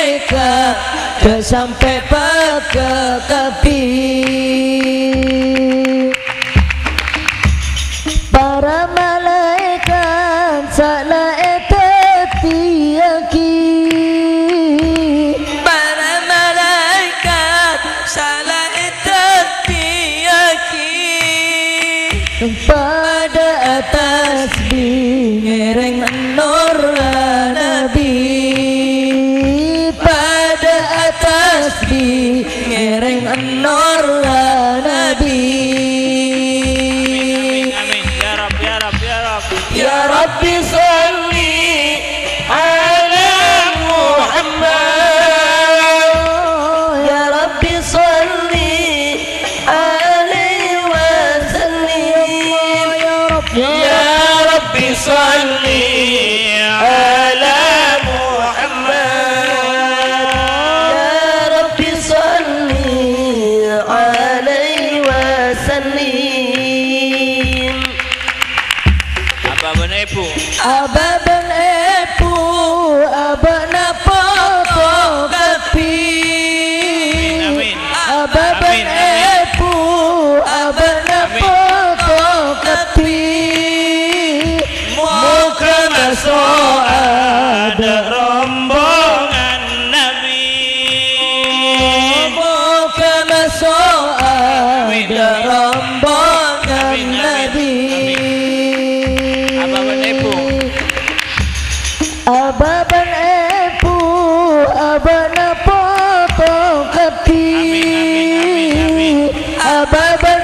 malaikat dah sampai pakai kapi. Para malaikat salah etetiaki. Para malaikat salah etetiaki. Pada atas ngereng nur Nabi. Pada atas ngereng nur Nabi. Amin. Ya Rab, ya Rab, ya Rab. Ya Rabbi salli ala Muhammad. Ya Rabbi salli alaihi wa sallim. Ya Rabbi salli ala Muhammad. Ya Rabbi salli alaihi wa sallim. Apa benepu? Ababan epu abana fotografi. Amin. Ababan epu abana fotografi. Muka masuk ada rombongan Nabi. Muka masuk ada rombongan Nabi. Apa benepu? Ababan epu abana fotografi. Ababan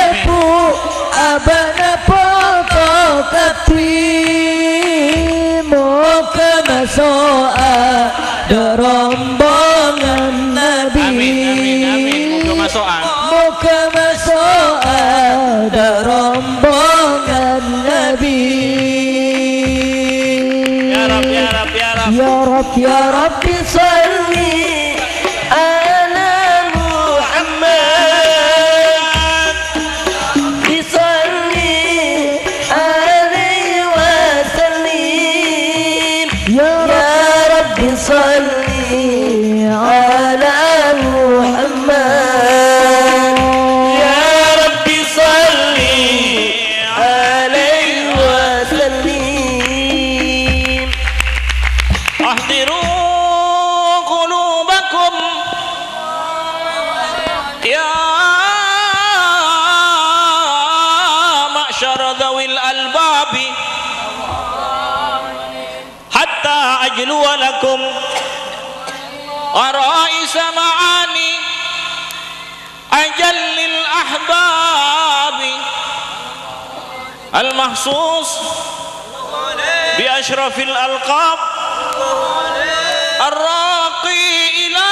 epu abana fotografi. Muka masuk ada rombongan Nabi. Amin. Muka masukan. Muka masuk ada rombongan Nabi. Ya Rab, ya Rab, ya Rab. Ya Rab, ya Rabbi salli ala Muhammad. Bisalli alaihi wa sallim. Ya Rabbi salli ala Muhammad. Ya Rabbi salli alaihi wa sallim. أحضروا قلوبكم يا معشر ذوي الألباب حتى أجلو لكم غرائس معاني أجل الأحباب المخصوص بأشرف الألقاب الراقي إلى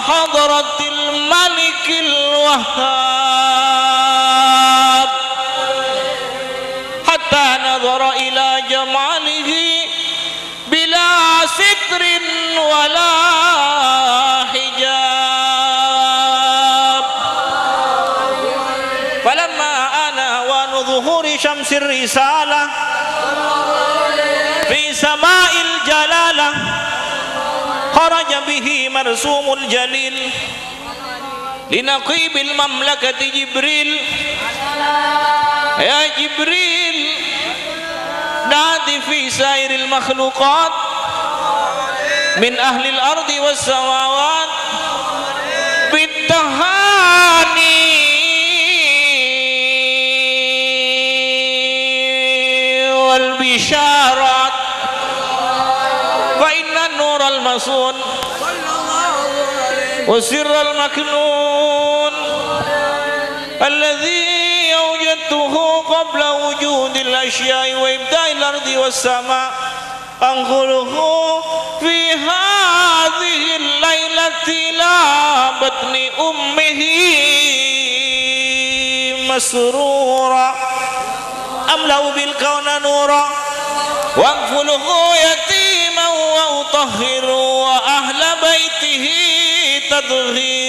حضرة الملك الوهاب حتى نظر إلى جماله بلا ستر ولا حجاب. فلما أنا ظهور شمس الرسالة في سماء الجلالة خرج به مرسوم الجليل لنقيب المملكة جبريل. يا جبريل نادي في سائر المخلوقات من أهل الأرض والسماوات بالتهاني والبشارات، فإن النور المصون والسر المكنون الذي أوجدته قبل وجود الأشياء وإبداء الأرض والسماء أنقله في هذه الليلة إلى بطن أمه مسرورا، أملأ بالكون نورا واغفله يتيما وأطهر وأهل بيته تطهيرا.